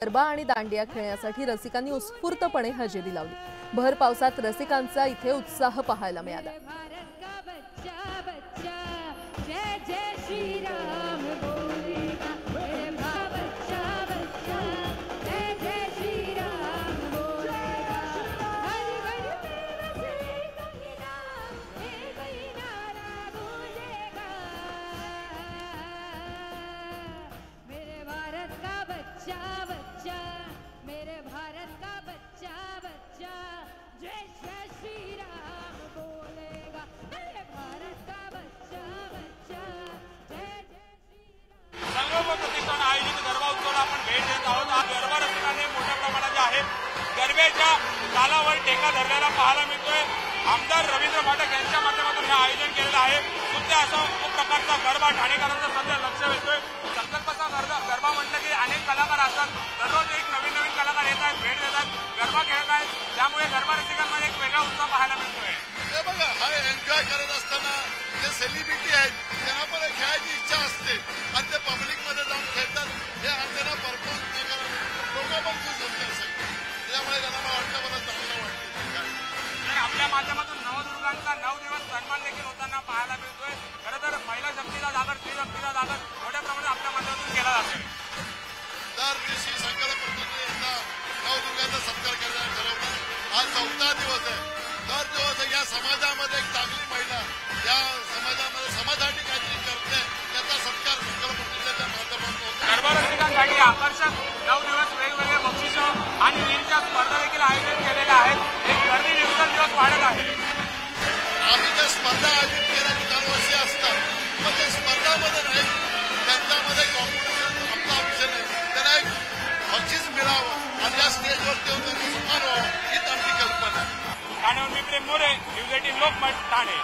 गरबा आणि दांडिया खेळण्यासाठी रसिकांनी उत्स्फूर्तपणे हजेरी लावली। भर पावसात रसिकांचा इथे उत्साह पाहायला मिळाला। मेरे भारत का बच्चा बच्चा जय जय श्री राम बोलेगा। मेरे भारत का बच्चा बच्चा जय जय श्री राम। संगम प्रतिष्ठान आयोजित गरबा उत्सवाला आपण भेट देत आहोत। हा गरबा रसिकांनी मोठ्या प्रमाणात आहे। गरब्याच्या तालावर टेका धरलेला पाहायला मिळतोय। आमदार रवींद्र फाटक यांच्या माध्यमातून हे आयोजन केलेलं आहे। सुद्धा असा प्रकारचा गरबा ठाणेकरांचा सध्या लक्ष वेधतोय। संकल्पाचा गरबा म्हटलं की अनेक कलाकार असतात, दररोज एक नवीन कलाकार येतात, भेट देतात, गरबा खेळत आहेत। त्यामुळे गरबा रसिकांमध्ये एक वेगळा उत्साह पाहायला मिळतोय। हे बघा, हा एन्जॉय करत असताना जे सेलिब्रिटी आहेत त्यांना पण खेळायची इच्छा असते आणि ते पब्लिक मध्ये जाऊन खेळतात। हे त्यांना परफॉर्म लोक पण खुश होतात सगळे, त्यामुळे त्यांना वाटतं मला चांगलं वाटतं। आपल्या माध्यमातून नवदुर्गांचा 9 दिवस सन्मान देखील होताना पाहायला मिळतोय। खरं तर महिला शक्तीचा जागर, स्त्री शक्तीचा जागर मोठ्या प्रमाणात आपल्या माध्यमातून केला जातोय। दर दिवशी संकल्प पद्धतीने यंदा नवदुर्गाचा सत्कार करण्यात ठरवलं। आज 14 दिवस आहे। दर दिवस या समाजामध्ये एक चांगली महिला या समाजामध्ये समाजासाठी काहीतरी करते, त्याचा सत्कार संकल्प पद्धतीच्या माध्यमातून होतो। गरबा रसिकांसाठी आकर्षक 9 दिवस वेगवेगळे बक्षिसं आणि विविध स्पर्धा देखील आयोजित केलेल्या आहेत। एक गर्दी दिवसेंदिवस वाढत आहे। आम्ही ज्या स्पर्धा आयोजित केल्या दरवर्षी असतात, पण त्या स्पर्धामध्ये नाही, त्यांच्यामध्ये कॉम्पिटिशन आपला विषय नाही, त्यांना एक बक्षीस मिळावं आणि या स्टेजवरती येऊन त्यांनी सन्मान व्हावं, हीच आमची कल्पना आहे। ठाण्याहून मी प्रेम मोरे, न्यूज 18 लोकमत, ठाणे।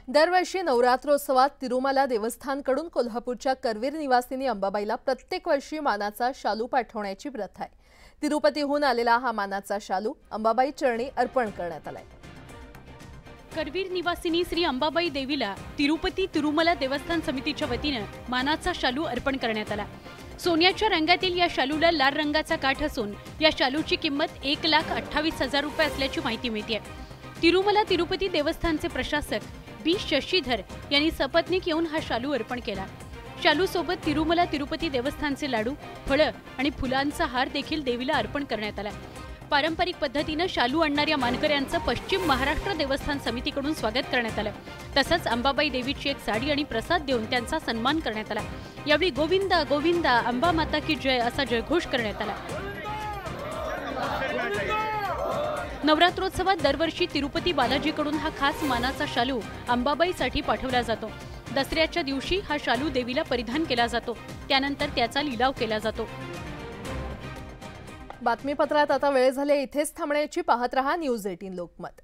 दरवर्षी नवरात्रोत्सवात तिरुमला देवस्थानकडून कोल्हापूरच्या करवीर निवासिनी अंबाबाईला प्रत्येक वर्षी मानाचा शालू पाठवण्याची प्रथा आहे। तिरुपतीहून आलेला हा मानाचा शालू अंबाबाई चरणी अर्पण करण्यात आलाय। करवीर निवासिनी श्री अंबाबाई देवीला तिरुपती तिरुमला देवस्थान समितीच्या वतीने मानाचा शालू अर्पण करण्यात आला। सोन्याच्या रंगातील या शालूला लाल रंगाचा काठ असून या शालूची किंमत 1,28,000 रुपये असल्याची माहिती मिळते। तिरुमला तिरुपती देवस्थानचे प्रशासक बी शशीधर यांनी सपत्नीक येऊन हा शालू अर्पण केला। शालू सोबत तिरुमला तिरुपती देवस्थानचे लाडू, फळं आणि फुलांचा हार देखील देवीला अर्पण करण्यात आला। पारंपरिक पद्धतीने शालू आणणाऱ्या मानकऱ्यांचं पश्चिम महाराष्ट्र देवस्थान समितीकडून स्वागत करण्यात आलं। तसंच अंबाबाई देवीची एक साडी आणि प्रसाद देऊन त्यांचा सन्मान करण्यात आला। यावेळी गोविंदा गोविंदा अंबा माता की जय असा जयघोष करण्यात आला। नवरात्रोत्सवात दरवर्षी तिरुपती बालाजीकडून हा खास मानाचा शालू अंबाबाईसाठी पाठवला जातो। दसऱ्याच्या दिवशी हा शालू देवीला परिधान केला जातो, त्यानंतर त्याचा लिलाव केला जातो। बातमीपत्रात आता वेळ झाली, इथेच थांबण्याची। पाहत रहा न्यूज 18 लोकमत।